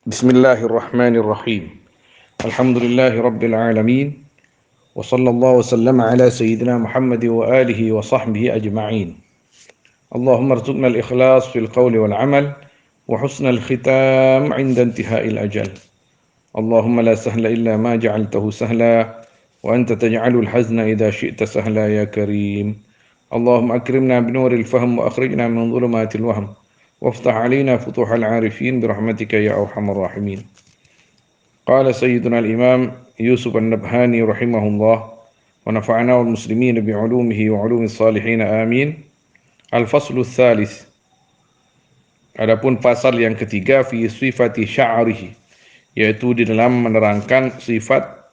Bismillahirrahmanirrahim. Alhamdulillahi rabbil alamin. Wa sallallahu wasallam ala sayyidina Muhammad wa alihi wa sahbihi ajma'in. Allahumma arzuqna al-ikhlas fil qawli wal amal wa husna al-khitam 'inda intihai al-ajal. Allahumma la sahla illa ma ja'altahu sahla wa anta taj'alul hazna idha syi'ta sahla ya karim. Allahumma akrimna binuril fahm wa akhrijna min dhulumatil wahm. وافتح علينا فتوح العارفين برحمتك يا أرحم الراحمين. قال سيدنا الإمام يوسف النبهاني رحمه الله ونفعنا والمسلمين بعلومه وعلوم الصالحين آمين. الفصل الثالث. Adapun pasal yang ketiga fi sifati sya'rihi, yaitu di dalam menerangkan sifat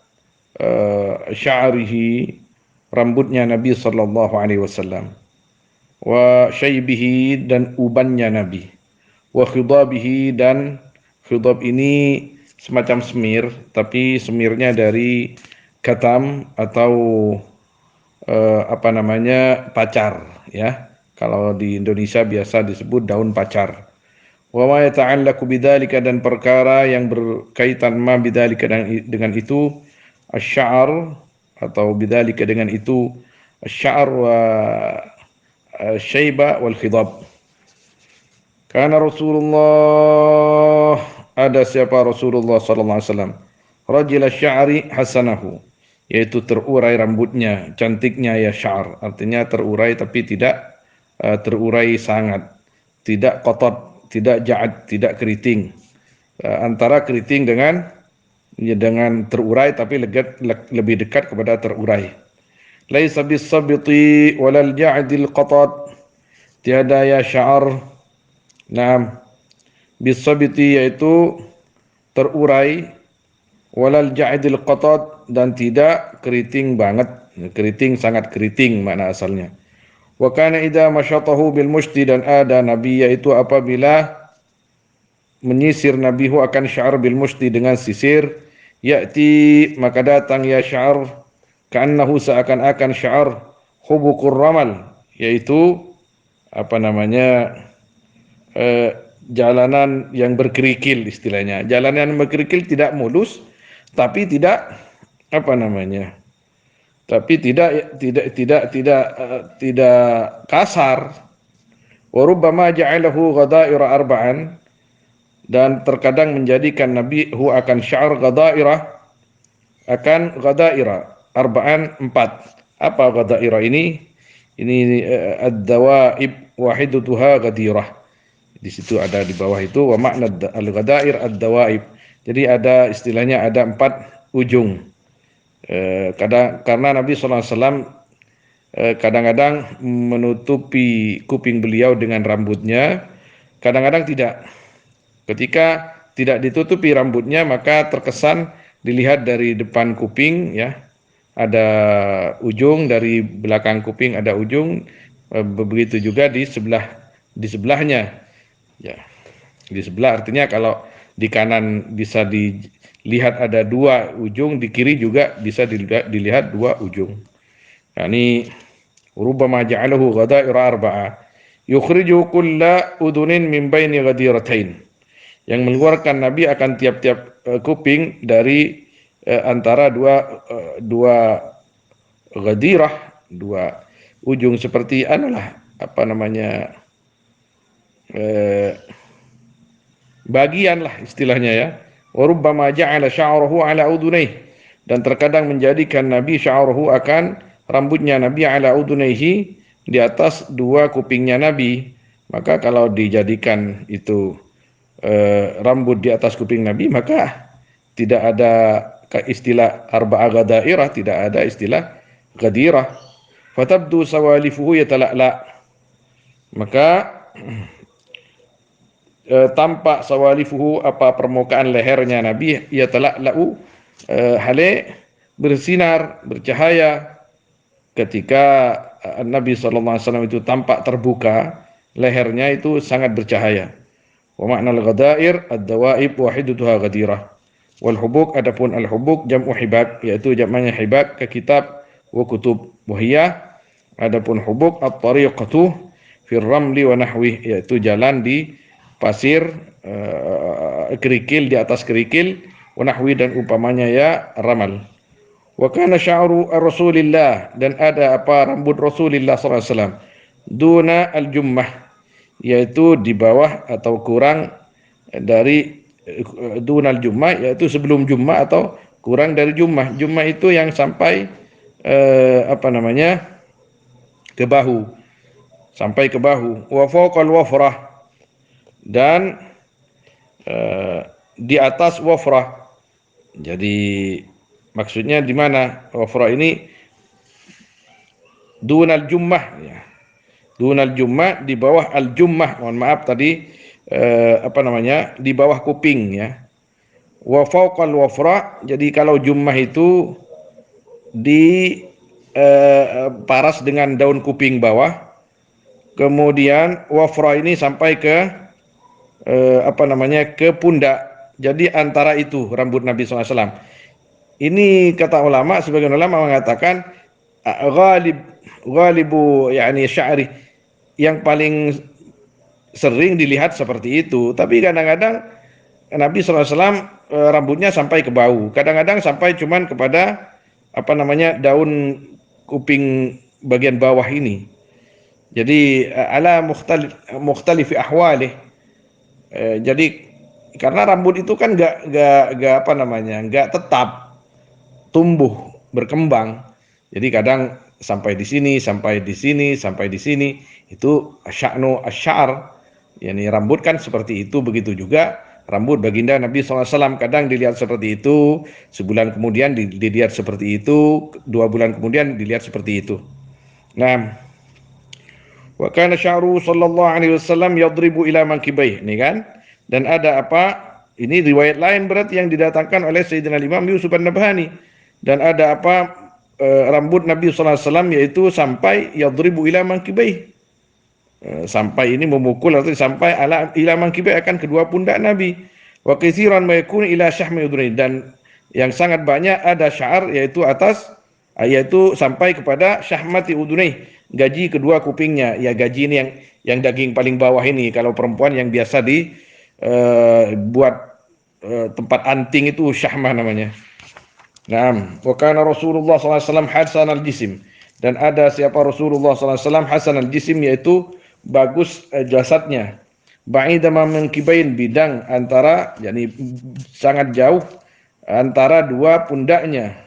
sya'rihi, rambutnya Nabi sallallahu alaihi wasallam, wa syaibihi, dan ubannya Nabi, wa khidabihi, dan khidab ini semacam semir, tapi semirnya dari katam atau pacar, ya. Kalau di Indonesia biasa disebut daun pacar. Wa ma yata'allaqu bidzalika, dan perkara yang berkaitan ma bidzalika, dengan itu, asy-sya'r, atau bidzalika dengan itu, asy-sya'r wa syaiba wal khidab. Karena Rasulullah, ada siapa Rasulullah sallallahu alaihi wasallam, rajil sya'ri hasanahu, yaitu terurai rambutnya, cantiknya ya sya'ar, artinya terurai tapi tidak terurai sangat, tidak kotot, tidak ja'ad, tidak keriting, antara keriting dengan terurai tapi lebih dekat kepada terurai. Laisa bis-sabiti walal ja'dil qatat, tiada ya sya'ar. Naam, bis-sabiti yaitu terurai, walal ja'dil qatat, dan tidak keriting banget, keriting sangat keriting makna asalnya. Wa kana idza masyatahu bil mushti, dan ada Nabi yaitu apabila menyisir Nabihu akan sya'ar bil mushti dengan sisir, ya'ti maka datang ya sya'ar, ka'annahu seakan-akan sya'ar, hubukur ramal, yaitu jalanan yang berkerikil istilahnya. Jalanan yang berkerikil, tidak mulus, tapi tidak tidak kasar. Wa rubbama ja'alahu ghadaira arba'an, dan terkadang menjadikan Nabi akan sya'ar ghadaira, arba'an, 4. Apa ghadaira ini? Ini ad-dawaib wahidutuha ghadirah. Di situ ada di bawah itu wa makna al-ghadair ad-dawaib. Jadi ada istilahnya ada 4 ujung. Karena Nabi sallallahu alaihi wasallam kadang-kadang menutupi kuping beliau dengan rambutnya, kadang-kadang tidak. Ketika tidak ditutupi rambutnya, maka terkesan dilihat dari depan kuping, ya, ada ujung, dari belakang kuping ada ujung, begitu juga di sebelahnya, ya. Di sebelah artinya kalau di kanan bisa dilihat ada 2 ujung, di kiri juga bisa dilihat 2 ujung. Nah, ini rubbama ja'alahu ghadaira arba'a yukhriju kulla udunin min baini ghadiratain, yang mengeluarkan Nabi akan tiap-tiap kuping dari antara dua ghadirah, 2 ujung, seperti bagian lah istilahnya, ya. Wa rubbama ja'ala sya'rahu ala udunayhi, dan terkadang menjadikan Nabi sya'rahu akan rambutnya Nabi ala udunayhi, di atas 2 kupingnya Nabi. Maka kalau dijadikan itu rambut di atas kuping Nabi, maka tidak ada istilah arba'a ghadairah, tidak ada istilah ghadirah. Fatabdu sawalifuhu yatala'la, maka tampak sawalifuhu, permukaan lehernya Nabi, yatala'la'u, hale bersinar, bercahaya. Ketika Nabi sallallahu alaihi wasallam itu tampak terbuka, lehernya itu sangat bercahaya. Wa makna al-ghadair ad-dawaib wahidutuha ghadirah. Wal hubuk, adapun al-hubuk jam'u hibak, yaitu jamaknya hibak, ke kitab wa kutub. Wahiyah, adapun hubuk at-tariqatu fir ramli wa nahwi, yaitu jalan di pasir, kerikil di atas kerikil, wa nahwi dan umpamanya ya ramal. Wa kana sya'ru Rasulillah, dan ada apa rambut Rasulullah sallallahu alaihi wasallam, duna al-jummah, yaitu di bawah atau kurang dari dunal jummah, yaitu sebelum jummah atau kurang dari jummah. Jummah itu yang sampai ke bahu, sampai ke bahu. Wa fawqal wafrah, dan di atas wafrah. Jadi maksudnya di mana wafrah ini? Dunal jummah ya. Dunal jummah, di bawah al jummah. Mohon maaf tadi di bawah kuping ya. Wa fawqal wafra, jadi kalau jummah itu di paras dengan daun kuping bawah, kemudian wafra ini sampai ke ke pundak. Jadi antara itu rambut Nabi SAW. Ini kata ulama, sebagian ulama mengatakan ghalibu yani sya'ri, yang paling sering dilihat seperti itu. Tapi kadang-kadang Nabi SAW rambutnya sampai ke bahu, kadang-kadang sampai cuman kepada daun kuping bagian bawah ini. Jadi ala mukhtalifi ahwalih. Jadi karena rambut itu kan nggak tetap tumbuh berkembang. Jadi kadang sampai di sini, sampai di sini, sampai di sini. Itu sya'nu asy'ar. Yani rambut kan seperti itu. Begitu juga rambut baginda Nabi SAW, kadang dilihat seperti itu, sebulan kemudian dilihat seperti itu, 2 bulan kemudian dilihat seperti itu. Nah, wa kana sya'ru sallallahu alaihi wasallam yadribu ila mankibaih, ini kan. Dan ada apa? Ini riwayat lain berarti yang didatangkan oleh Sayyidina Imam Yusuf An-Nabhani. Dan ada apa? Rambut Nabi sallallahu alaihi wasallam yaitu sampai yadribu ila mankibaih. Sampai ini memukul atau sampai ila mankibaih, akan kedua pundak Nabi. Wa katsiran ma yakun ila syahmi udhuni, dan yang sangat banyak ada sya'r yaitu yaitu sampai kepada syahmati udhuni, gaji kedua kupingnya. Ya, gaji ini yang daging paling bawah ini. Kalau perempuan yang biasa buat tempat anting itu syahmah namanya. Naam, wa kana Rasulullah sallallahu alaihi wasallam hasan al-jism, dan ada siapa Rasulullah sallallahu alaihi wasallam hasan al-jism, yaitu bagus jasadnya. Ba'ida ma mankibain, bidang antara, yakni sangat jauh antara dua pundaknya.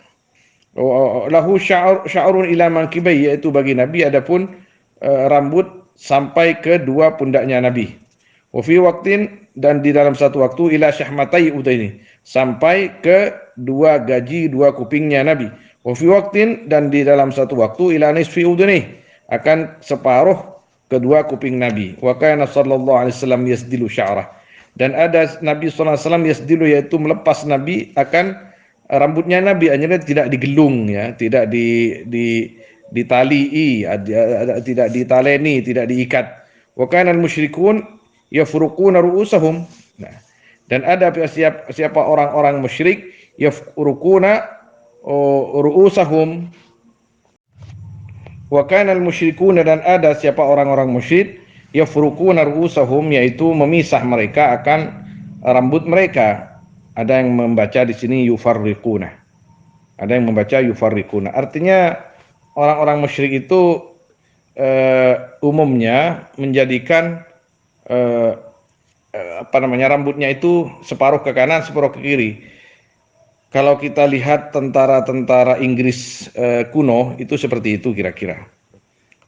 Lahu sya'run ila mankibai, yaitu bagi Nabi adapun rambut sampai ke dua pundaknya Nabi. Wa fi waqtin, dan di dalam satu waktu, ila syahmatai udaini, sampai ke dua gaji dua kupingnya Nabi. Wa fi waqtin, dan di dalam satu waktu, ila nisfi udaini, akan separuh kedua kuping Nabi. Wa kana sallallahu alaihi wasallam yasdilu sya'rah, dan ada Nabi sallallahu alaihi wasallam yasdilu, yaitu melepas Nabi akan rambutnya Nabi, hanya tidak digelung ya, tidak ditalii, tidak ditaleni, tidak diikat. Wa kana al-musyrikun yafruquna ru'usahum. Nah, dan ada siapa orang-orang musyrik yafruquna ru'usahum. Wa kana al-musyrikuna, dan ada siapa orang-orang musyrik yafruquna ru'usahum, yaitu memisah mereka akan rambut mereka. Ada yang membaca di sini yufarriquna, ada yang membaca yufarriquna. Artinya orang-orang musyrik itu umumnya menjadikan rambutnya itu separuh ke kanan, separuh ke kiri. Kalau kita lihat tentara-tentara Inggris kuno itu seperti itu kira-kira.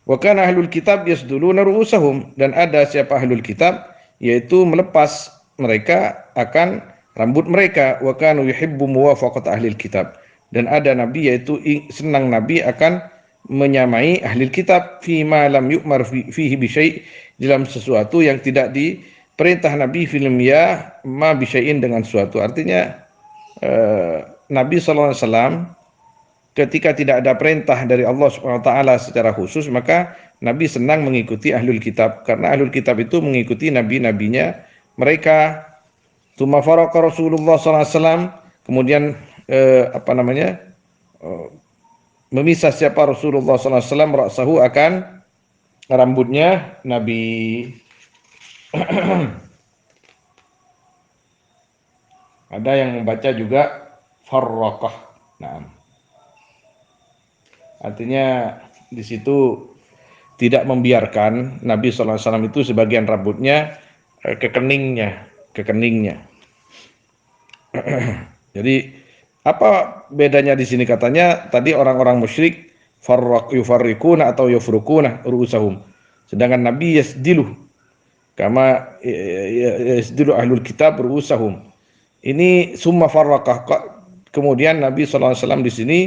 Wa kana ahlul kitab yasduluna ru'usahum, dan ada siapa ahlul kitab, yaitu melepas mereka akan rambut mereka. Wa kanu yuhibbu muwafaqat ahlil kitab, dan ada Nabi yaitu senang Nabi akan menyamai ahli kitab fi ma lam yu'mar fihi bi syai', dalam sesuatu yang tidak diperintah Nabi film ya ma bi syai'in, dengan sesuatu. Artinya Nabi sallallahu alaihi wasallam ketika tidak ada perintah dari Allah Subhanahu wa taala secara khusus, maka Nabi senang mengikuti ahlul kitab, karena ahlul kitab itu mengikuti nabi-nabinya mereka. Tsumma faraqa Rasulullah sallallahu alaihi wasallam, kemudian memisah siapa Rasulullah sallallahu alaihi wasallam ra'sahu, akan rambutnya Nabi. Ada yang membaca juga farraqah. Nah, artinya di situ tidak membiarkan Nabi SAW itu sebagian rambutnya ke keningnya. Jadi apa bedanya di sini katanya tadi orang-orang musyrik yufarriquna atau yufrukuna ru'usahum. Sedangkan Nabi yasdilu kama yasdilu ahlul kitab ru'usahum. Ini summa farraqah. Kemudian Nabi SAW di sini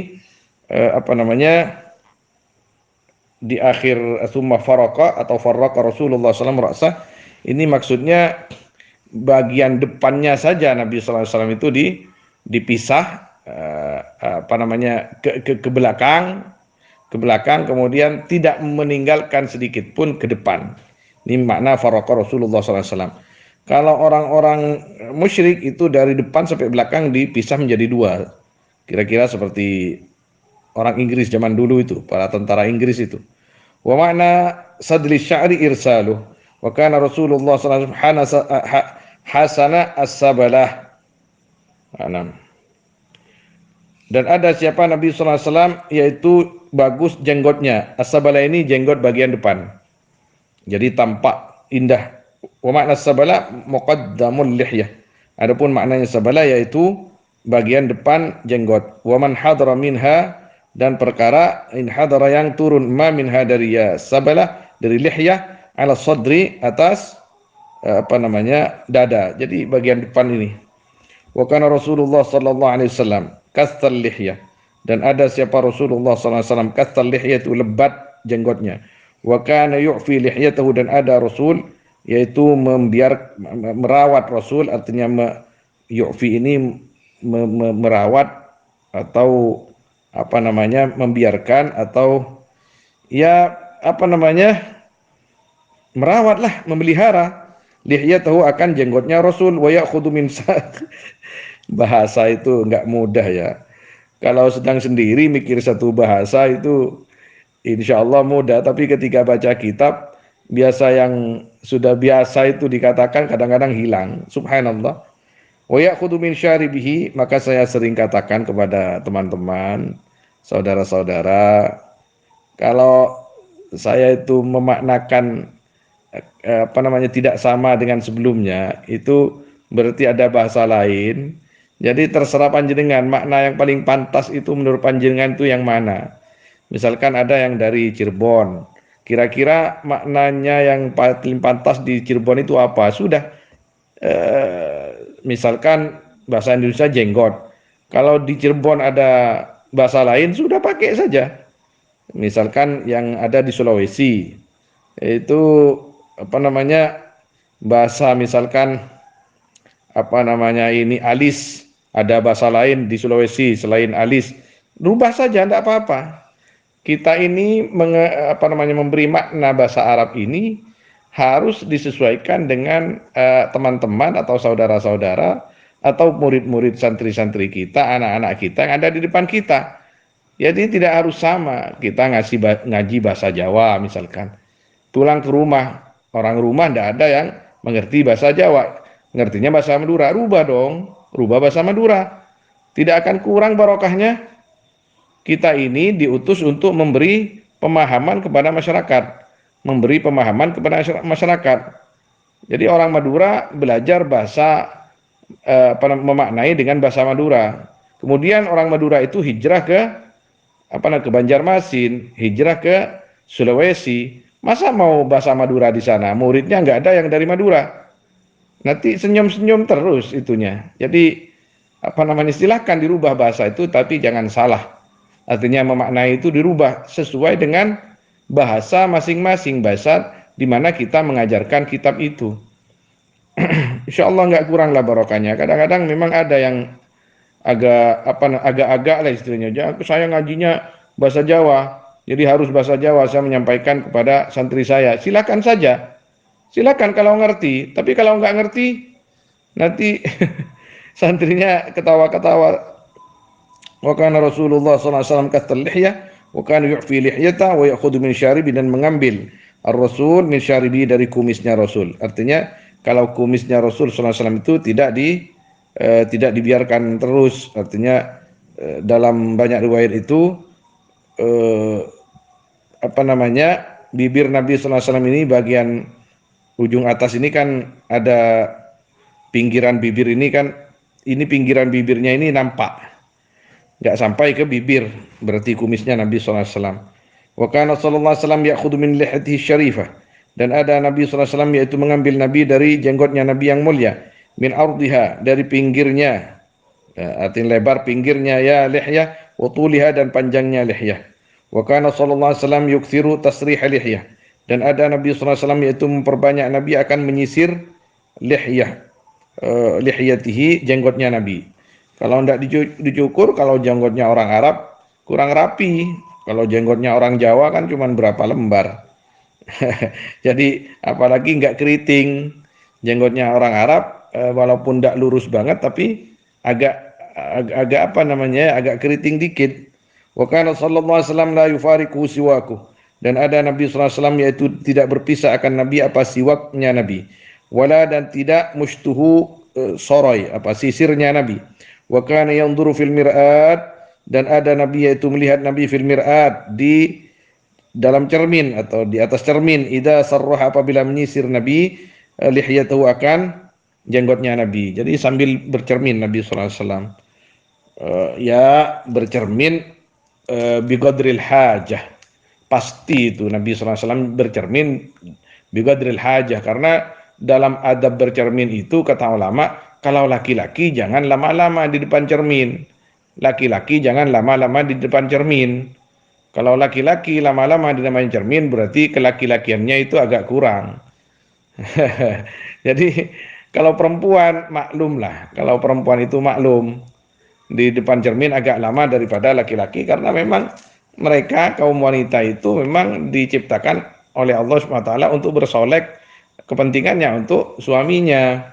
di akhir summa farraqa atau farraqa Rasulullah SAW ra'sah, ini maksudnya bagian depannya saja Nabi SAW itu dipisah ke belakang kemudian tidak meninggalkan sedikit pun ke depan. Ini makna farraqa Rasulullah SAW. Kalau orang-orang musyrik itu dari depan sampai belakang dipisah menjadi dua. Kira-kira seperti orang Inggris zaman dulu itu, para tentara Inggris itu. Wa makna sadli sya'ri irsaluh. Wa kana Rasulullah sallallahu alaihi wasallam hasana as-sabalah. Dan ada siapa Nabi sallallahu alaihi wasallam yaitu bagus jenggotnya. As-sabalah ini jenggot bagian depan. Jadi tampak indah. Wa makna as-sabalah muqaddamul lihyah. Adapun maknanya sabalah yaitu bagian depan jenggot. Wa man hadara minha, dan perkara in hadara yang turun ma minha dari ya sabalah dari lihyah ala sadri atas dada. Jadi bagian depan ini. Wa kana Rasulullah sallallahu alaihi wasallam kastal lihyah, dan ada siapa Rasulullah sallallahu alaihi wasallam kastal lihyah itu lebat jenggotnya. Wa kana yu'fi lihyatahu, dan ada Rasul yaitu merawat Rasul, artinya yu'fi ini merawat atau membiarkan atau merawatlah, memelihara lihyatahu akan jenggotnya Rasul. Wa ya'khudhu min bahasa itu enggak mudah ya. Kalau sedang sendiri mikir satu bahasa itu insyaallah mudah, tapi ketika baca kitab biasa yang sudah biasa itu dikatakan kadang-kadang hilang. Subhanallah. Wa ya'khudhu min syaribihi, maka saya sering katakan kepada teman-teman, saudara-saudara, kalau saya itu memaknakan tidak sama dengan sebelumnya, itu berarti ada bahasa lain. Jadi terserah panjenengan, makna yang paling pantas itu menurut panjenengan itu yang mana. Misalkan ada yang dari Cirebon, kira-kira maknanya yang paling pantas di Cirebon itu apa? Sudah, misalkan bahasa Indonesia jenggot. Kalau di Cirebon ada bahasa lain, sudah pakai saja. Misalkan yang ada di Sulawesi, itu bahasa misalkan alis, ada bahasa lain di Sulawesi selain alis, rubah saja, tidak apa-apa. Kita ini memberi makna bahasa Arab ini harus disesuaikan dengan teman-teman atau saudara-saudara atau murid-murid santri-santri kita, anak-anak kita yang ada di depan kita. Jadi tidak harus sama. Kita ngaji bahasa Jawa misalkan, pulang ke rumah, orang rumah tidak ada yang mengerti bahasa Jawa, ngertinya bahasa Madura, rubah dong, rubah bahasa Madura. Tidak akan kurang barokahnya. Kita ini diutus untuk memberi pemahaman kepada masyarakat. Jadi orang Madura belajar bahasa memaknai dengan bahasa Madura. Kemudian orang Madura itu hijrah ke Banjarmasin, hijrah ke Sulawesi. Masa mau bahasa Madura di sana? Muridnya nggak ada yang dari Madura. Nanti senyum-senyum terus itunya. Jadi silahkan dirubah bahasa itu, tapi jangan salah. Artinya memaknai itu dirubah sesuai dengan bahasa masing-masing, bahasa di mana kita mengajarkan kitab itu. Insya Allah nggak kurang lah barokahnya. Kadang-kadang memang ada yang agak-agak lah istilahnya. Saya ngajinya bahasa Jawa, jadi harus bahasa Jawa saya menyampaikan kepada santri saya. Silakan saja, silakan kalau ngerti. Tapi kalau nggak ngerti, nanti santrinya ketawa-ketawa. Wa kana Rasulullah sallallahu alaihi wasallam kastal lihyah wa kana yu'fi lihyata wa ya'khudhu min syaribi, dan mengambil ar-rasul min syaribi dari kumisnya Rasul. Artinya kalau kumisnya Rasul sallallahu alaihi wasallam itu tidak tidak dibiarkan terus. Artinya dalam banyak riwayat itu bibir Nabi SAW ini bagian ujung atas ini kan ada pinggiran bibir ini kan, ini pinggiran bibirnya ini nampak, nggak sampai ke bibir, berarti kumisnya Nabi SAW. Wa kana sallallahu alaihi wasallam ya'khudhu min lihiyatihi syarifah, dan ada Nabi SAW yaitu mengambil Nabi dari jenggotnya Nabi yang mulia, min ardiha, dari pinggirnya, artinya lebar pinggirnya ya lihyah, wa tuliha, dan panjangnya lihyah. Wa kana sallallahu alaihi wasallam yukthiru tasrih lihyah, dan ada Nabi SAW yaitu memperbanyak Nabi akan menyisir lihyah, lihiyatihi, jenggotnya Nabi. Kalau tidak dicukur, kalau jenggotnya orang Arab kurang rapi, kalau jenggotnya orang Jawa kan cuma berapa lembar. Jadi apalagi nggak keriting, jenggotnya orang Arab walaupun tidak lurus banget tapi agak agak keriting dikit. Wa kana sallallahu alaihi wasallam la yufariqu siwaku, dan ada Nabi SAW yaitu tidak berpisah akan Nabi apa siwaknya Nabi, wala, dan tidak mushtuhu soroy apa sisirnya Nabi. Wa kana yanzuru fil mir'at, dan ada Nabi yaitu melihat Nabi fil mir'at, di dalam cermin atau di atas cermin, idza sarraha, apabila menyisir Nabi lihiyatahu, akan jenggotnya Nabi. Jadi sambil bercermin Nabi SAW, ya bercermin biqadril hajah, pasti itu Nabi SAW bercermin biqadril hajah, karena dalam adab bercermin itu kata ulama, kalau laki-laki jangan lama-lama di depan cermin. Laki-laki jangan lama-lama di depan cermin. Kalau laki-laki lama-lama di depan cermin berarti kelaki-lakiannya itu agak kurang. Jadi kalau perempuan maklum lah, kalau perempuan itu maklum di depan cermin agak lama daripada laki-laki, karena memang mereka kaum wanita itu memang diciptakan oleh Allah SWT untuk bersolek kepentingannya untuk suaminya.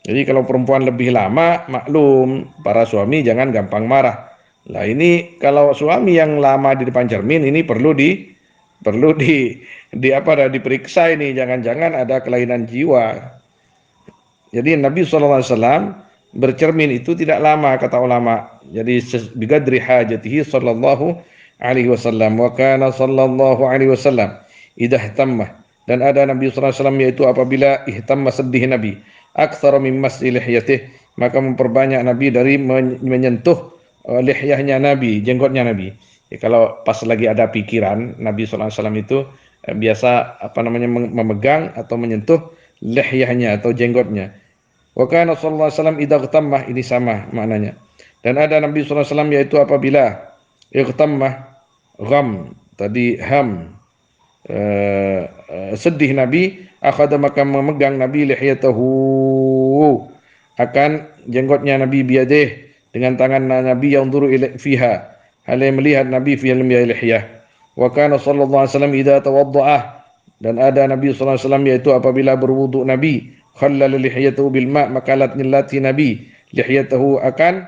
Jadi kalau perempuan lebih lama, maklum, para suami jangan gampang marah. Nah ini kalau suami yang lama di depan cermin ini perlu diperiksa ini, jangan-jangan ada kelainan jiwa. Jadi Nabi SAW bercermin itu tidak lama kata ulama. Jadi biqadri hajatihi sallallahu alaihi wasallam. Wa kana sallallahu alaihi wasallam idza ihtamma, dan ada Nabi SAW yaitu apabila ihtamma, sedih Nabi, aktsara min mas'i lihyatih, maka memperbanyak Nabi dari menyentuh lihyahnya Nabi, jenggotnya Nabi. Ya, kalau pas lagi ada pikiran, Nabi SAW itu biasa memegang atau menyentuh lihyahnya atau jenggotnya. Wa kana sallallahu alaihi wasallam idza ightamma, ini sama maknanya. Dan ada Nabi SAW yaitu apabila ightamma, gham tadi ham, sedih Nabi, akhadha, maka memegang Nabi lihiyatahu, akan jenggotnya Nabi, biyadih, dengan tangan Nabi, yang duru fiha, halai melihat Nabi fi lihyah. Wa kana sallallahu alaihi wasallam idza tawaddaa, dan ada Nabi sallallahu alaihi wasallam yaitu apabila berwudu Nabi, khallala lihiyatahu bil ma, maka latnilati Nabi lihiyatahu, akan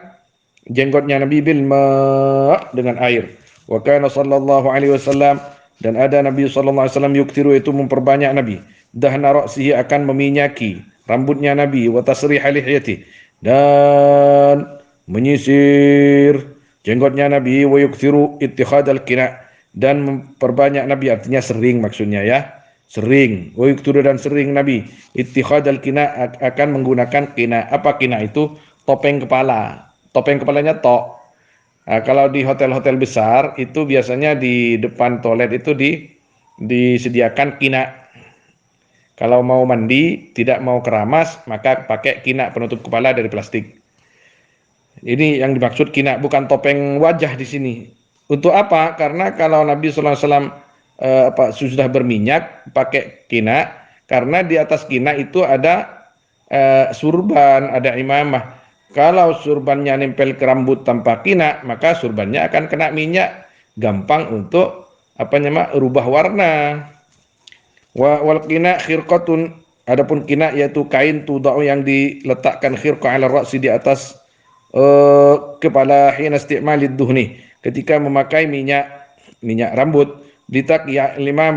jenggotnya Nabi bil ma, dengan air. Wa kana sallallahu alaihi wasallam, dan ada Nabi sallallahu alaihi wasallam yuktiru, itu memperbanyak Nabi, dahna ra'sihi, akan meminyaki rambutnya Nabi, wa tasrih lihiyati, dan menyisir jenggotnya Nabi, wa yukthiru ittikhadal kina, dan memperbanyak Nabi, artinya sering maksudnya ya, sering, wa yukthiru, dan sering Nabi ittikhadal kina, akan menggunakan kina. Apa kina itu? Topeng kepala, topeng kepalanya tok. Nah, kalau di hotel-hotel besar itu biasanya di depan toilet itu disediakan kina. Kalau mau mandi, tidak mau keramas, maka pakai kina, penutup kepala dari plastik. Ini yang dimaksud kina, bukan topeng wajah di sini. Untuk apa? Karena kalau Nabi SAW sudah berminyak, pakai kina, karena di atas kina itu ada surban, ada imamah. Kalau surbannya nempel ke rambut tanpa kina, maka surbannya akan kena minyak, gampang untuk rubah warna. Wal kina khirqatun, adapun kina yaitu kain tudau, yang diletakkan khirqah ala ra'si, di atas kepala, hina isti'malid duhni, ketika memakai minyak rambut, litak lima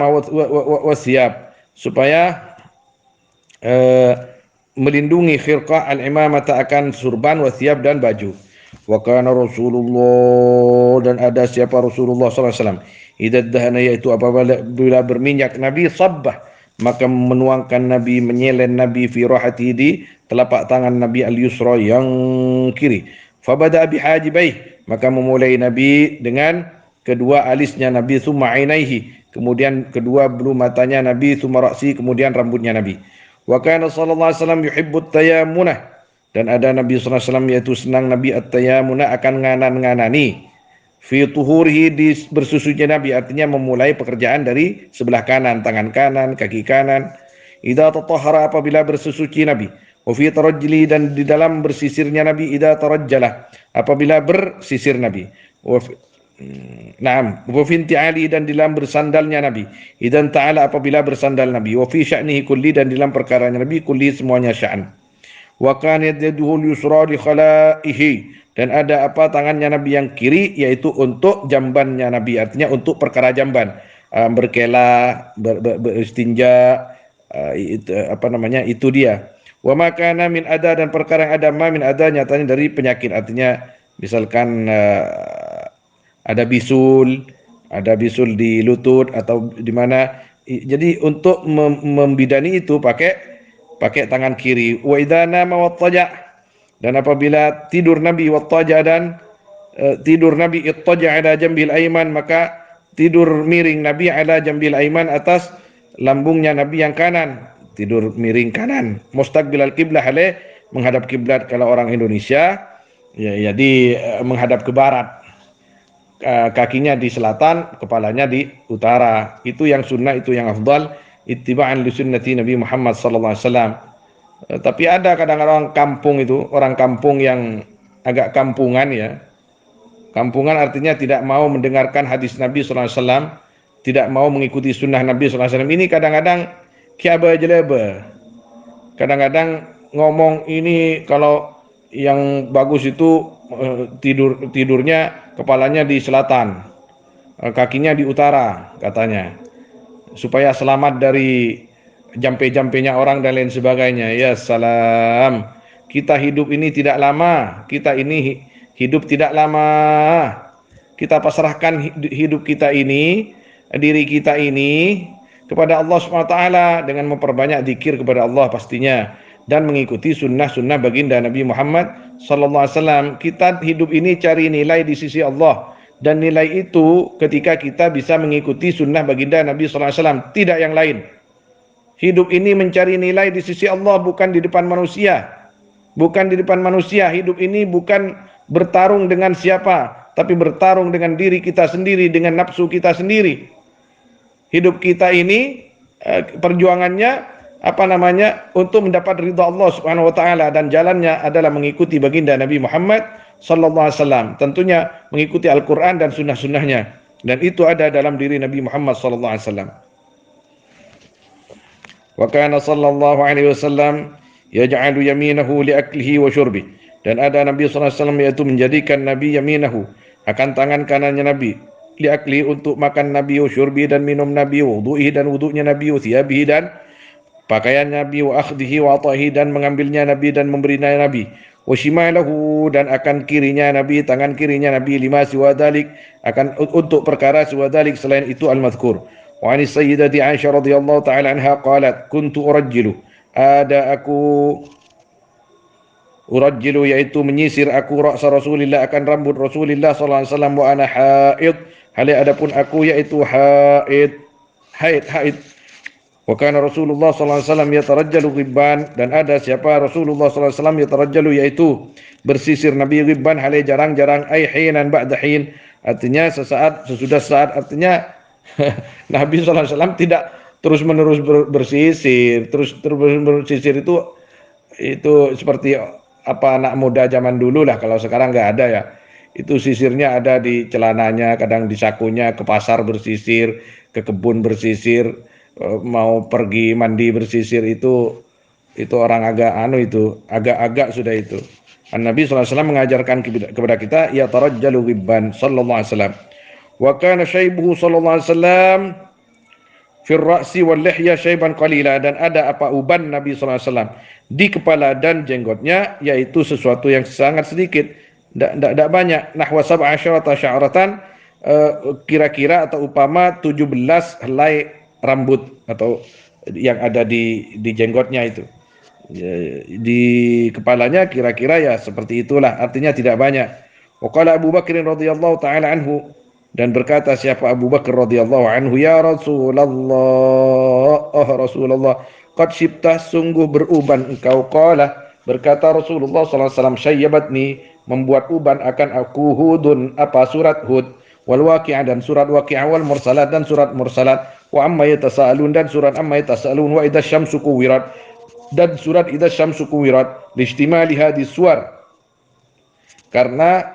wasiyab, supaya melindungi khirqah al-imamata akan surban wa thiyab dan baju. Wa kana Rasulullah dan ada siapa Rasulullah sallallahu alaihi wasallam idza dahana yaitu apabila berminyak Nabi sabbah maka menuangkan Nabi menyelen Nabi fi rahati di telapak tangan Nabi al-yusra yang kiri. Fabada bihajibaih maka memulai Nabi dengan kedua alisnya Nabi summa ainaihi kemudian kedua bulu matanya Nabi summa ra'si kemudian rambutnya Nabi. Wa kana sallallahu alaihi wasallam yuhibbut tayamunah dan ada Nabi sallallahu alaihi wasallam yaitu senang Nabi at-tayamunah akan nganan-nganani fi tuhurihi di bersusunya Nabi artinya memulai pekerjaan dari sebelah kanan tangan kanan kaki kanan idza tatahhara apabila bersuci Nabi wa fi tarajjuli dan di dalam bersisirnya Nabi idza tarajjalah apabila bersisir Nabi wa Naam, wa fi inti'ali dan dalam bersandalnya Nabi. Idan ta'ala apabila bersandal Nabi. Wa fi sya'nihi kulli dan dalam perkaranya Nabi kulli semuanya sya'an. Wa kanat yaduhu al-yusra li khalaihi dan ada apa tangannya Nabi yang kiri yaitu untuk jambannya Nabi artinya untuk perkara jamban. Berkela, beristinja itu dia. Wa ma kana min ada dan perkara yang ada ma min ada nyatanya dari penyakit artinya misalkan ada bisul di lutut atau di mana. Jadi untuk membidani itu pakai tangan kiri. Wa idza nama wattaja dan apabila tidur Nabi wattaja dan tidur Nabi ittaja ala jambil aiman maka tidur miring Nabi ala jambil aiman atas lambungnya Nabi yang kanan. Tidur miring kanan. Mustaqbilal qiblah menghadap kiblat kalau orang Indonesia ya jadi menghadap ke barat. Kakinya di selatan, kepalanya di utara. Itu yang sunnah, itu yang afdal. Ittiba'an li sunnati Nabi Muhammad sallallahu alaihi wasallam. Tapi ada kadang-kadang orang kampung yang agak kampungan ya. Kampungan artinya tidak mau mendengarkan hadis Nabi sallallahu alaihi wasallam, tidak mau mengikuti sunnah Nabi sallallahu alaihi wasallam. Ini kadang-kadang kiaba jeleba. Kadang-kadang ngomong ini kalau yang bagus itu tidurnya kepalanya di selatan, kakinya di utara katanya, supaya selamat dari jampe-jampenya orang dan lain sebagainya. Ya salam, kita hidup ini tidak lama, kita pasrahkan hidup kita ini, diri kita ini kepada Allah SWT dengan memperbanyak zikir kepada Allah pastinya dan mengikuti sunnah-sunnah baginda Nabi Muhammad sallallahu alaihi wasallam. Kita hidup ini cari nilai di sisi Allah dan nilai itu ketika kita bisa mengikuti sunnah baginda Nabi sallallahu alaihi wasallam, tidak yang lain. Hidup ini mencari nilai di sisi Allah bukan di depan manusia. Bukan di depan manusia. Hidup ini bukan bertarung dengan siapa, tapi bertarung dengan diri kita sendiri, dengan nafsu kita sendiri. Hidup kita ini perjuangannya untuk mendapat ridha Allah Subhanahu wa taala dan jalannya adalah mengikuti baginda Nabi Muhammad sallallahu alaihi wasallam. Tentunya mengikuti Al-Qur'an dan sunnah-sunnahnya dan itu ada dalam diri Nabi Muhammad sallallahu alaihi wasallam. Wa kana sallallahu alaihi wasallam yaj'alu yaminahu li aklihi wa syurbi dan ada Nabi sallallahu alaihi wasallam yaitu menjadikan Nabi yaminahu akan tangan kanannya Nabi li akli untuk makan Nabi wa syurbi dan minum Nabi wa wudu'i dan wudu'nya Nabi wa thiyabihi dan pakaian Nabi wa akhdihi wa atahi dan mengambilnya Nabi dan memberinya Nabi wa shimalahu dan akan kirinya Nabi tangan kirinya Nabi lima siwa dalik akan untuk perkara siwa dalik selain itu al-madhkur. Wa ani sayyidati Aisyah radhiyallahu taala anha qalat kuntu urajjilu yaitu menyisir aku ra'sa Rasulillah akan rambut Rasulillah sallallahu alaihi wasallam wa ana haid hal adapun aku yaitu haid. Wa kana Rasulullah sallallahu alaihi wasallam yatarajjalu ghibban dan ada siapa Rasulullah sallallahu alaihi wasallam yatarajjalu yaitu bersisir Nabi ghibban hal jarang-jarang ay hinan ba'da hin artinya sesudah saat artinya Nabi sallallahu alaihi wasallam tidak terus-menerus bersisir terus bersisir itu seperti anak muda zaman dulu lah, kalau sekarang nggak ada ya. Itu sisirnya ada di celananya, kadang di sakunya, ke pasar bersisir, ke kebun bersisir, mau pergi mandi bersisir itu orang agak sudah itu. Nabi sallallahu alaihi wasallam mengajarkan kepada kita ya tarajjalu ghibban sallallahu alaihi wasallam. Wa kana syaibuhu sallallahu alaihi wasallam fir ra'si wal lihya syaiban qalila, dan ada apa uban Nabi sallallahu alaihi wasallam di kepala dan jenggotnya, yaitu sesuatu yang sangat sedikit, tidak banyak, nahwa sab'asyarata sya'ratan, kira-kira atau upama 17 helai rambut atau yang ada di jenggotnya itu. Di kepalanya kira-kira ya seperti itulah, artinya tidak banyak. Waqala Abu Bakr radhiyallahu taala anhu, dan berkata siapa Abu Bakar radhiyallahu anhu, ya Rasulullah, oh Rasulullah, qad syibtah, sungguh beruban engkau. Qala, berkata Rasulullah sallallahu alaihi wasallam, syayyabatni, membuat uban akan aku, Hudun, apa surat Hud, wal Waqi'ah, dan surat Waqi'ah, wal Mursalat, dan surat Mursalat, wa amma yatasaalun, dan surat amma yatasaalun, wa idza syamsu kuwirat, dan surat idza syamsu kuwirat, listimali hadis suar, karena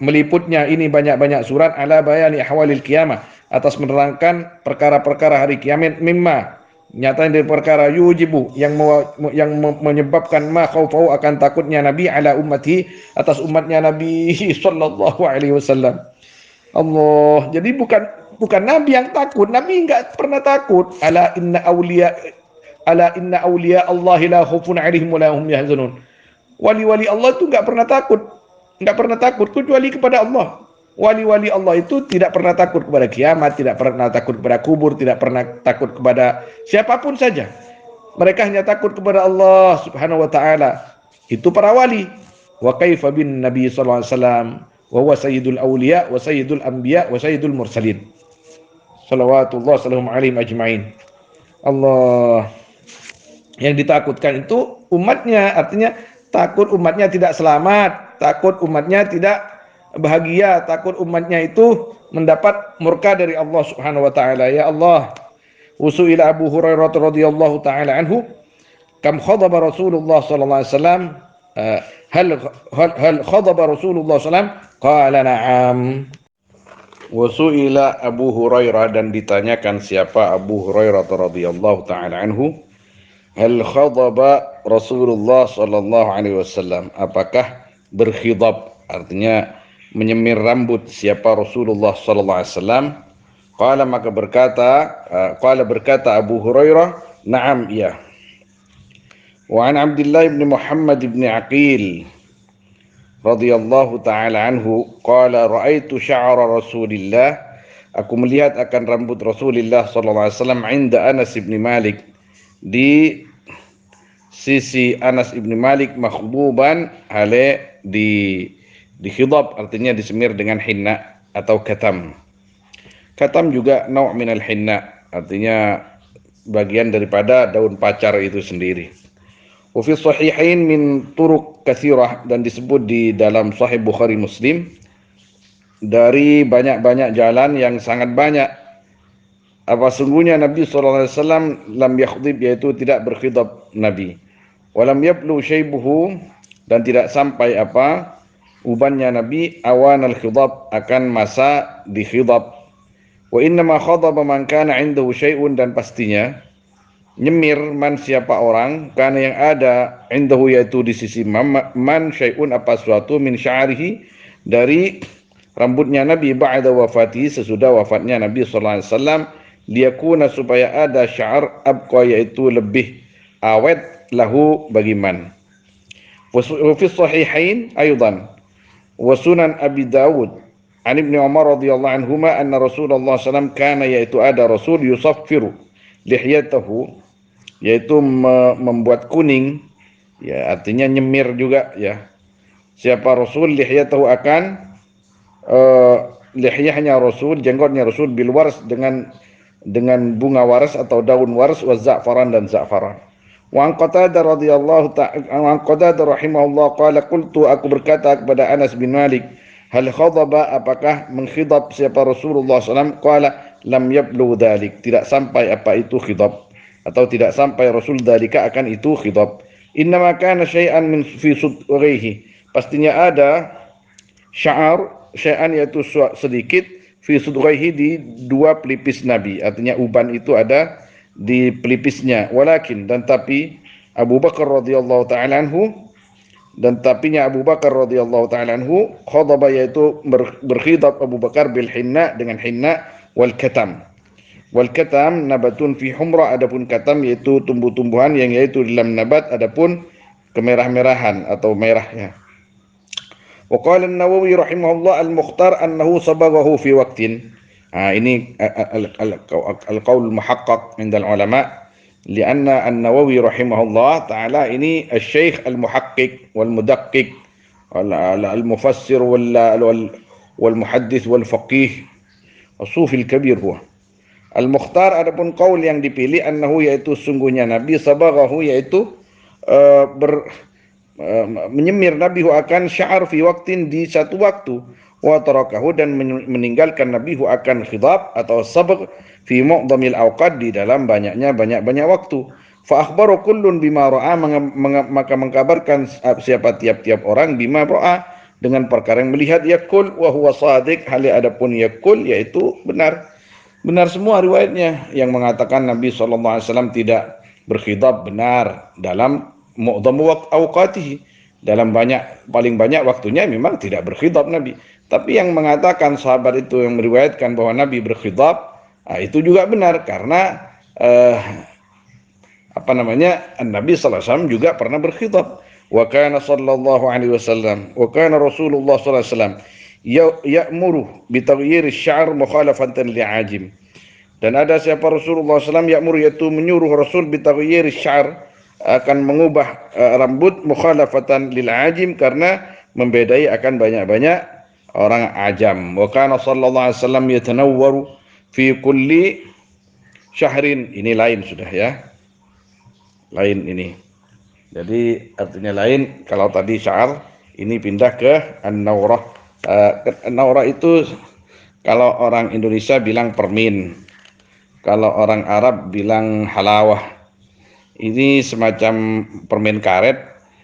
meliputnya ini banyak-banyak surat, ala bayani ahwalil qiyamah, atas menerangkan perkara-perkara hari kiamat, mimma, nyatanya dari perkara, yujibu, yang menyebabkan ma khaufahu, akan takutnya Nabi, ala ummati, atas umatnya Nabi sallallahu alaihi wasallam. Allah, jadi bukan Nabi yang takut, Nabi enggak pernah takut. Ala inna awliya Allah la khaufun alaihim wa la hum yahzanun. Wali-wali Allah itu enggak pernah takut kecuali kepada Allah. Wali-wali Allah itu tidak pernah takut kepada kiamat, tidak pernah takut kepada kubur, tidak pernah takut kepada siapapun saja. Mereka hanya takut kepada Allah Subhanahu wa taala. Itu para wali. Wa kaifa bin Nabi sallallahu alaihi wasallam wa huwa sayyidul awliya wa sayyidul anbiya wa sayyidul mursalin. Shalawatullah salamu alaihim ajma'in. Allah, yang ditakutkan itu umatnya, artinya takut umatnya tidak selamat, takut umatnya tidak bahagia, takut umatnya itu mendapat murka dari Allah Subhanahu wa taala. Ya Allah, usuila Abu Hurairah radhiyallahu taala anhu, kam khadaba Rasulullah sallallahu alaihi wasallam, hal khadaba Rasulullah sallam, qala na'am. Wasuila Abu Hurairah, dan ditanyakan siapa Abu Hurairah radhiyallahu taala anhu, hal khadaba Rasulullah sallallahu alaihi wasallam, apakah berkhidab, artinya menyemir rambut, siapa Rasulullah sallallahu alaihi wasallam. Qala, maka berkata Abu Hurairah, na'am, iya. Wa an Abdullah bin Muhammad bin Aqil radhiyallahu taala anhu qala ra'aitu sya'ra Rasulillah, aku melihat akan rambut Rasulullah sallallahu alaihi wasallam, inda Anas bin Malik, di sisi Anas ibn Malik, makhduban, hale di khidab, artinya disemir dengan hinna atau katam. Katam juga naw' minal hinna, artinya bagian daripada daun pacar itu sendiri. Wa fi sahihain min turuq katsirah, dan disebut di dalam Sahih Bukhari Muslim dari banyak-banyak jalan yang sangat banyak. Apa sungguhnya Nabi sallallahu alaihi wasallam lam yakhdhib, yaitu tidak berkhidab Nabi. Walam yablu syaibuhu, dan tidak sampai apa ubannya Nabi, awan al-khidab, akan masa di khidab. Wa inna ma khadaba man kana indahu syai'un, dan pastinya nyemir man siapa orang, karena yang ada indahu, yaitu di sisi man syai'un, apa suatu, min sya'rihi, dari rambutnya Nabi, ba'da wafati, sesudah wafatnya Nabi sallallahu alaihi wasallam, liyakuna, supaya ada sya'ar abqa, yaitu lebih awet, lahu, bagi man. Wa fi sahihain aidan wa sunan Abi Dawud an Ibnu Umar radhiyallahu anhuma anna Rasulullah sallallahu alaihi wasallam kana, yaitu ada Rasul, yusaffiru lihyatahu, yaitu membuat kuning, ya artinya nyemir juga ya. Siapa Rasul, lihyatahu, akan lihyahnya Rasul, jenggotnya Rasul, bil wars, dengan bunga waras atau daun waras, wa za'faran, dan za'faran. Wa an Qatadah radhiyallahu ta'ala, an Qatadah rahimahullah qala, qultu, aku berkata kepada Anas bin Malik, hal khadaba, apakah menkhidab siapa Rasulullah SAW? Qala lam yablu dzalik, tidak sampai apa itu khidab, atau tidak sampai Rasul dzalika, akan itu khidab. Innama kana syai'an min fi sudrihi, pastinya ada sya'ar, syai'an, yaitu sedikit, fi sudrihi, di dua pelipis Nabi, artinya uban itu ada di pelipisnya. Walakin, dan tapi, Abu Bakar radhiyallahu ta'ala anhu, dan tapinya Abu Bakar radhiyallahu ta'ala anhu, khadaba, yaitu berkhidab Abu Bakar, bil hinna, dengan hinna, wal katam. Wal katam nabatun fi humra, adapun katam yaitu tumbuh-tumbuhan yang yaitu dalam nabat adapun kemerah-merahan atau merahnya. Wa qala an-Nawawi rahimahullah al-mukhtar annahu sabaghahu fi waqtin. Ini al-qaul muhaqqaq inda ulama, lianna an-Nawawi rahimahullah taala ini al-syekh al-muhaqqiq wal mudaqqiq al-mufassir wal muhaddits wal faqih as-sufi al-kabir huwa. Al-mukhtar adapun qaul yang dipilih annahu yaitu sungguhnya Nabi sabaghahu yaitu menyemir Nabi akan sya'r fi waktin di satu waktu, wa tarakahu dan meninggalkan Nabi akan khidab atau sabq fi mu'dhamil awqat di dalam banyak waktu. Fa akhbaru kullun bima ra'a, maka mengkabarkan siapa tiap-tiap orang bima ra'a dengan perkara yang melihat, yakul wa huwa shadiq, hal adapun yakul yaitu benar semua riwayatnya yang mengatakan Nabi SAW tidak berkhidab benar dalam mu'dhamu awqatihi, dalam paling banyak waktunya memang tidak berkhidab Nabi. Tapi yang mengatakan sahabat itu yang meriwayatkan bahwa Nabi berkhidab, itu juga benar karena Nabi sallallahu alaihi wasallam juga pernah berkhidab. Wa kana sallallahu alaihi wasallam wa kana Rasulullah sallallahu alaihi wasallam ya'muru bi taghyir asy-sya'r mukhalafatan li'ajim. Dan ada siapa Rasulullah SAW ya'muru, yaitu menyuruh Rasul bi taghyir asy-sya'r, akan mengubah rambut mukhalafatan lil ajim, karena membedai akan banyak orang ajam. Wa kana sallallahu alaihi wasallam yatanawwaru fi kulli syahrin. Ini lain sudah ya. Lain ini. Jadi artinya lain. Kalau tadi sya'r, ini pindah ke an-nawrah. An-nawrah itu kalau orang Indonesia bilang permin. Kalau orang Arab bilang halawah. Ini semacam permen karet,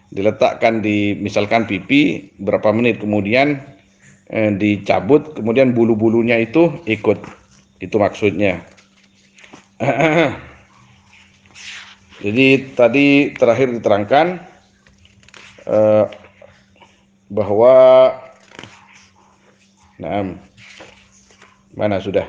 diletakkan di misalkan pipi, berapa menit kemudian dicabut, kemudian bulu-bulunya itu ikut. Itu maksudnya. Jadi tadi terakhir diterangkan bahwa mana sudah?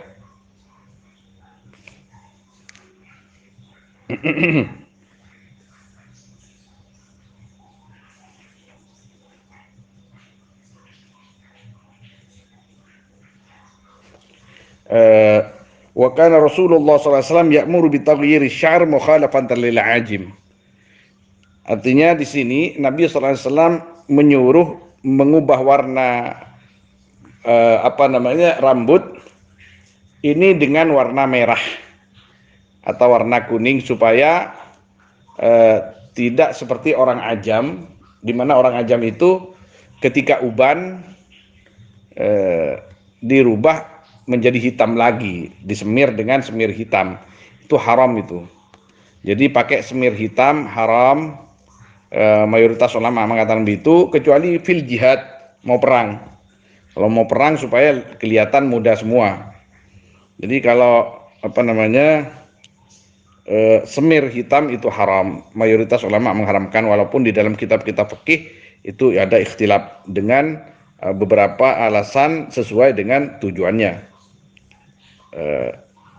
Wa kana Rasulullah sallallahu alaihi wasallam ya'muru bi taghyiri asy-sya'r mukhalafatan lil ajim. Artinya di sini Nabi sallallahu alaihi wasallam menyuruh mengubah warna rambut ini dengan warna merah atau warna kuning, supaya tidak seperti orang ajam, di mana orang ajam itu ketika uban dirubah menjadi hitam lagi, disemir dengan semir hitam, itu haram itu. Jadi pakai semir hitam haram, mayoritas ulama mengatakan begitu, kecuali fil jihad, mau perang. Kalau mau perang supaya kelihatan muda semua. Jadi kalau semir hitam itu haram, mayoritas ulama mengharamkan, walaupun di dalam kitab-kitab fikih itu ada ikhtilaf dengan beberapa alasan sesuai dengan tujuannya.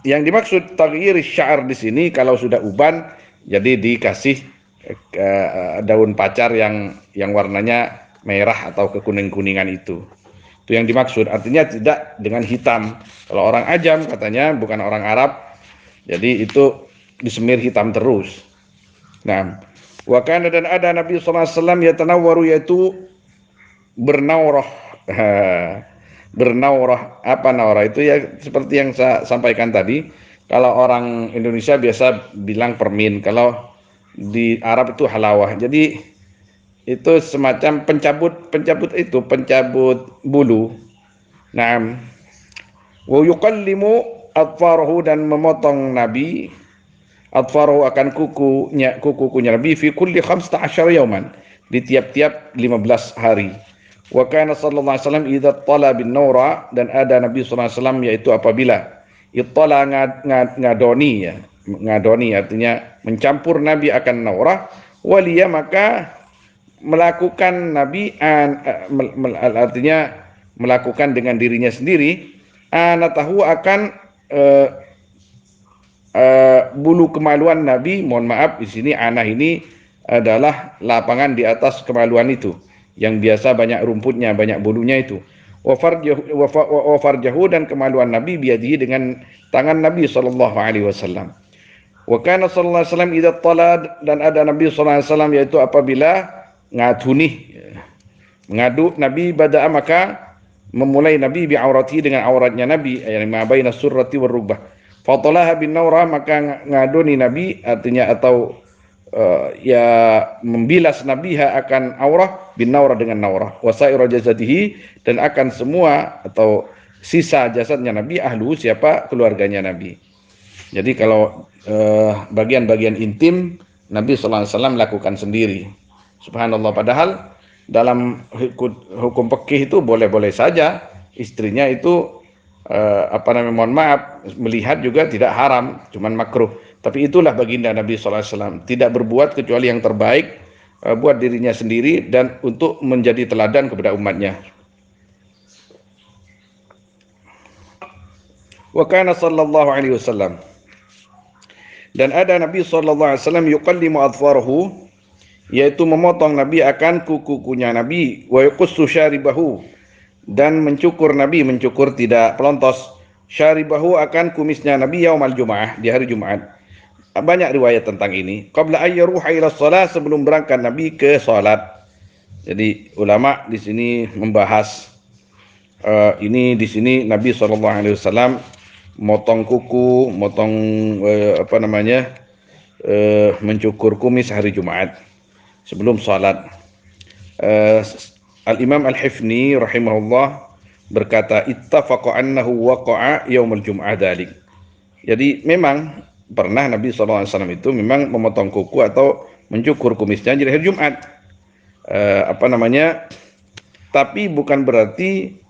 Yang dimaksud taghyir sya'r di sini kalau sudah uban, jadi dikasih daun pacar yang warnanya merah atau kekuning-kuningan itu yang dimaksud. Artinya tidak dengan hitam. Kalau orang ajam katanya, bukan orang Arab, jadi itu disemir hitam terus. Nah, wa kana, dan ada Nabi sallallahu alaihi wasallam yatanawwaru, yaitu bernaurah. Bernaurah, apa naurah itu ya seperti yang saya sampaikan tadi. Kalau orang Indonesia biasa bilang permin, kalau di Arab itu halawah. Jadi itu semacam pencabut bulu. Naam. Wa yuqallimu atfarahu, dan memotong Nabi atfarahu akan kukunya Nabi fi kulli 15 yauman, di tiap-tiap 15 hari. Wa kana sallallahu alaihi wasallam idza tala bin naura, dan ada Nabi sallallahu alaihi wasallam yaitu apabila ittala ngadoni, ya ngadoni artinya mencampur Nabi akan naura, waliya maka melakukan Nabi artinya melakukan dengan dirinya sendiri, anatahu akan bulu kemaluan Nabi, mohon maaf di sini anah ini adalah lapangan di atas kemaluan itu yang biasa banyak rumputnya, banyak bulunya itu. Wa farjahu dan kemaluan Nabi biadihi dengan tangan Nabi sallallahu alaihi wasallam. Wa kana sallallahu alaihi wasallam idza tala, dan ada Nabi sallallahu alaihi wasallam yaitu apabila mengadu Nabi bada'a maka memulai Nabi bi aurati dengan auratnya Nabi, yang ma baina surrati war rugbah. Fatalaha bin naura, maka ngadoni Nabi artinya atau ya membilas Nabiha akan aurah bin naura dengan naura, wasaira jasadihi, dan akan semua atau sisa jasadnya Nabi, ahlu siapa, keluarganya Nabi. Jadi kalau bagian-bagian intim Nabi sallallahu alaihi wasallam lakukan sendiri. Subhanallah, padahal dalam hukum fikih itu boleh-boleh saja istrinya itu mohon maaf, melihat juga tidak haram, cuman makruh. Tapi itulah baginda Nabi sallallahu alaihi wasallam, tidak berbuat kecuali yang terbaik buat dirinya sendiri dan untuk menjadi teladan kepada umatnya. Wa kana sallallahu alaihi wasallam, dan ada Nabi sallallahu alaihi wasallam yuqallimu adfarahu, yaitu memotong Nabi akan kuku-kukunya Nabi, wa yaqussu syaribahu, dan mencukur Nabi, mencukur tidak pelontos, syaribahu akan kumisnya Nabi yaumal Jumaah, di hari Jumat. Banyak riwayat tentang ini. Qabla ayyruha ila shalah, sebelum berangkat Nabi ke salat. Jadi ulama di sini membahas ini di sini Nabi sallallahu alaihi wasallam motong kuku, motong mencukur kumis hari Jumat sebelum salat. Al-Imam Al-Hifni rahimahullah berkata, ittafaqa annahu waqa'a yaumul jum'ah dzalik. Jadi memang pernah Nabi SAW itu memang memotong kuku atau mencukur kumisnya di hari Jumat. Tapi bukan berarti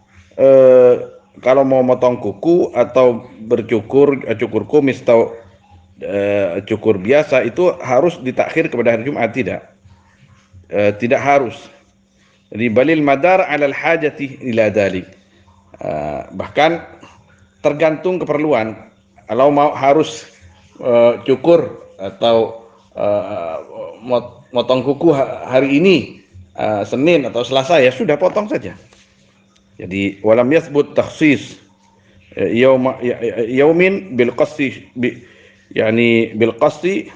kalau mau motong kuku atau cukur kumis atau cukur biasa itu harus ditakhir kepada hari Jumat, tidak harus. Jadi balil madar 'alal hajati ila dzalik. Bahkan tergantung keperluan. Kalau mau harus cukur atau motong kuku hari ini Senin atau Selasa, ya sudah potong saja. Jadi walam yathbut takhsis yaumin bil qasdi bil qasdi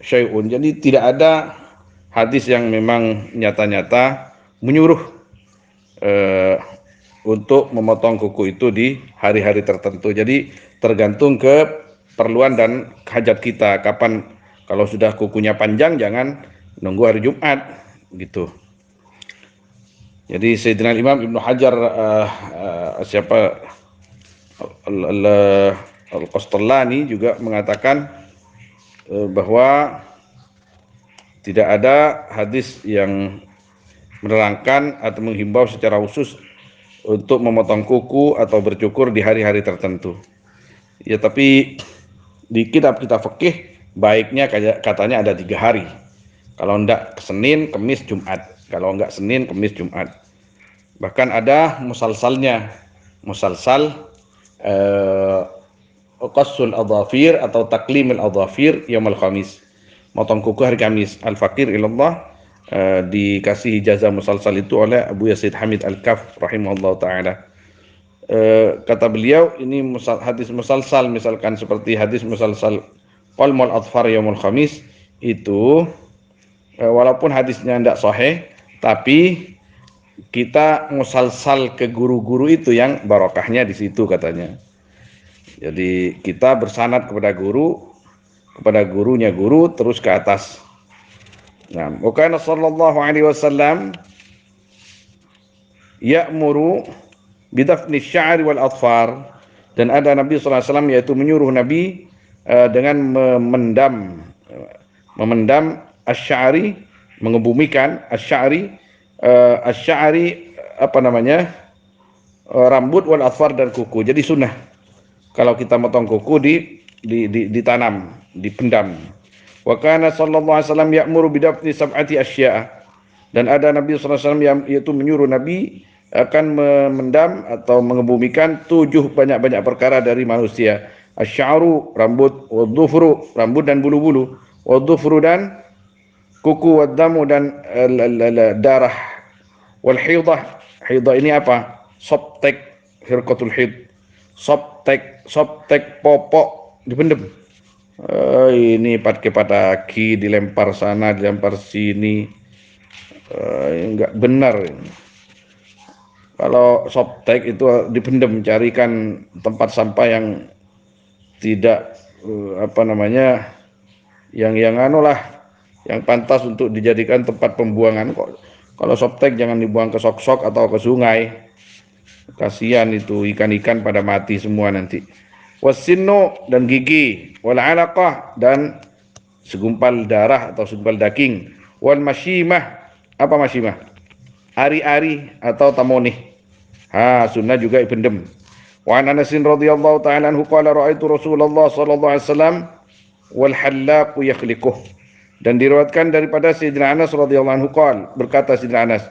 syai'un. Jadi tidak ada hadis yang memang nyata-nyata menyuruh untuk memotong kuku itu di hari-hari tertentu. Jadi tergantung keperluan dan hajat kita. Kapan, kalau sudah kukunya panjang jangan nunggu hari Jumat gitu. Jadi Sayyidina Imam Ibnu Hajar Al-Qastallani juga mengatakan bahwa tidak ada hadis yang menerangkan atau menghimbau secara khusus untuk memotong kuku atau bercukur di hari-hari tertentu. Ya, tapi di kitab-kitab fikih baiknya katanya ada 3 hari. Kalau enggak Senin, Kamis, Jumat. Kalau enggak Senin, Kamis, Jumat. Bahkan ada musalsalnya. Musalsal qassul adhafir atau taklimil adhafir yaumul khamis. Motong kuku hari Kamis. Al-Faqir ilallah dikasih ijazah musalsal itu oleh Abu Yazid Hamid Al-Kaf rahimahullah ta'ala. Kata beliau, ini hadis musalsal, misalkan seperti hadis musalsal qalmul adfar yaumul khamis itu, walaupun hadisnya tidak sahih, tapi kita musalsal ke guru-guru itu yang barokahnya di situ katanya. Jadi kita bersanad kepada gurunya guru terus ke atas. Nah, wa kana sallallahu alaihi wasallam ya'muru bidafni sya'ri wal adfar, dan ada Nabi sallallahu alaihi wasallam yaitu menyuruh Nabi dengan memendam asy-sya'ri, mengebumikan asy-sya'ri rambut wal adfar dan kuku. Jadi sunnah kalau kita motong kuku ditanam, dipendam. Wa kana sallallahu alaihi wasallam ya'muru bidafni sab'ati asya'a, dan ada Nabi sallallahu alaihi wasallam yang yaitu menyuruh Nabi akan memendam atau mengebumikan 7 banyak-banyak perkara dari manusia. Asy'aru rambut, wadhufru rambut dan bulu-bulu, wadhufru dan kuku, wadamu dan darah, wal hidah. Hidah ini apa? Sobtek, firqatul hid. Sobtek popok dipendem. Ini pakai pataki, dilempar sana, dilempar sini. Enggak benar. Kalau softtek itu dipendem, carikan tempat sampah yang tidak apa namanya, yang anu lah, yang pantas untuk dijadikan tempat pembuangan. Kalau softtek jangan dibuang ke sok-sok atau ke sungai. Kasihan itu ikan-ikan pada mati semua nanti. Wasinnu dan gigi, wal alaqah dan segumpal darah atau segumpal daging, wal masyimah. Apa masyimah? Ari-ari atau tamonih. Sunnah juga dipendem. Wa an Anas radhiyallahu ta'ala anhu qala ra'aitu Rasulullah sallallahu alaihi wasallam wal hallaq yakhliquh. Dan diriwayatkan daripada Sayyidina Anas radhiyallahu anhu qala, berkata Sayyidina Anas,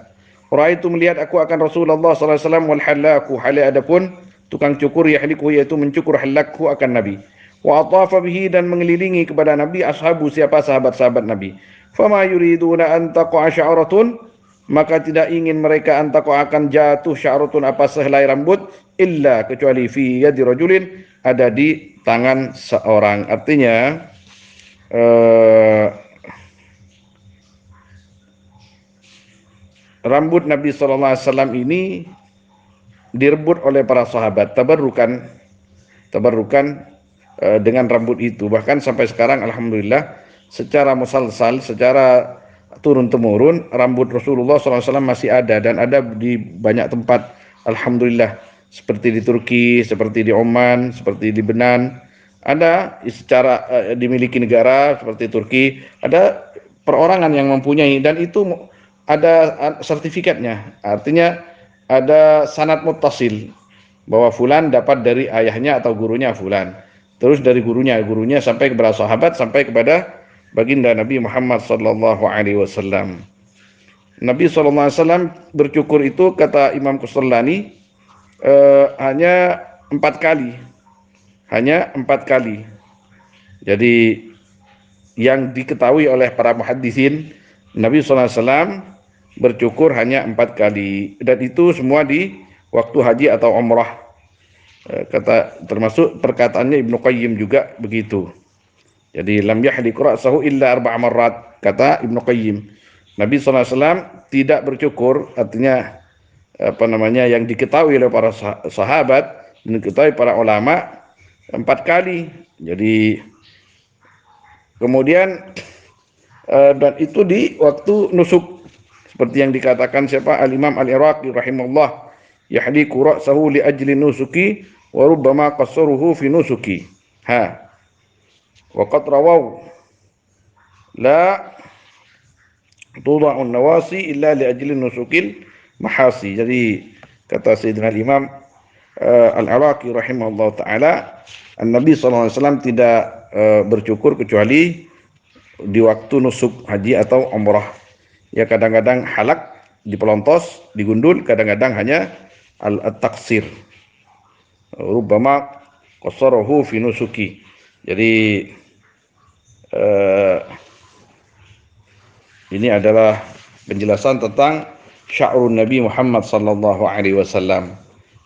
ra'aitu melihat aku akan Rasulullah sallallahu alaihi wasallam wal hallaq, hali adapun tukang cukur, yahliquh yaitu mencukur, hallaqhu akan Nabi. Wa atafa bihi dan mengelilingi kepada Nabi ashabu, siapa sahabat-sahabat Nabi. Fama yuriduna an taqa sya'ratun, maka tidak ingin mereka antako akan jatuh sya'ratun apa sehelai rambut, illa kecuali fi yadi rajulin, ada di tangan seorang. Artinya rambut Nabi SAW ini direbut oleh para sahabat, tabarrukan dengan rambut itu. Bahkan sampai sekarang alhamdulillah secara musalsal, secara turun-temurun, rambut Rasulullah SAW masih ada, dan ada di banyak tempat alhamdulillah, seperti di Turki, seperti di Oman, seperti di Benan. Ada secara dimiliki negara seperti Turki, ada perorangan yang mempunyai, dan itu ada sertifikatnya. Artinya ada sanad muttasil bahwa fulan dapat dari ayahnya atau gurunya fulan, terus dari gurunya sampai kepada sahabat, sampai kepada baginda Nabi Muhammad sallallahu alaihi wasallam. Nabi sallallahu alaihi wasallam bercukur itu, kata Imam Qustallani, hanya 4 kali. Jadi yang diketahui oleh para muhaddisin, Nabi sallallahu alaihi wasallam bercukur hanya 4 kali, dan itu semua di waktu haji atau umrah. Termasuk perkataannya Ibnu Qayyim juga begitu. Jadi lam yahliq ra'sahu illa 4 marrat, kata Ibnu Qayyim. Nabi SAW tidak bercukur, artinya apa namanya, yang diketahui oleh para sahabat, diketahui para ulama, 4 kali. Jadi kemudian dan itu di waktu nusuk, seperti yang dikatakan siapa, Al-Imam Al-Iraqi rahimahullah, yahliqu ra'sahu li ajli nusuki wa rubbama qassaruhu fi nusuki. Waqad rawaw la tuda'u nawasi illa li ajli nusukil mahasi. Jadi kata Sayyidina Imam Al-Iraqi rahimahullah ta'ala, Nabi SAW tidak bercukur kecuali di waktu nusuk haji atau umrah. Ya, kadang-kadang halak, dipelontos, digundul, kadang-kadang hanya al-taksir. Rubbama qassarahu fi nusuki. Jadi ini adalah penjelasan tentang sya'run Nabi Muhammad sallallahu alaihi wasallam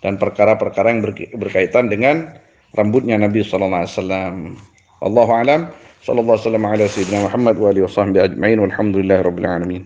dan perkara-perkara yang berkaitan dengan rambutnya Nabi sallallahu alaihi wasallam. Wallahu a'lam. Sallallahu alaihi wasallam ala sayyidina Muhammad wa alihi washabbihi ajma'in. Walhamdulillahirabbil alamin.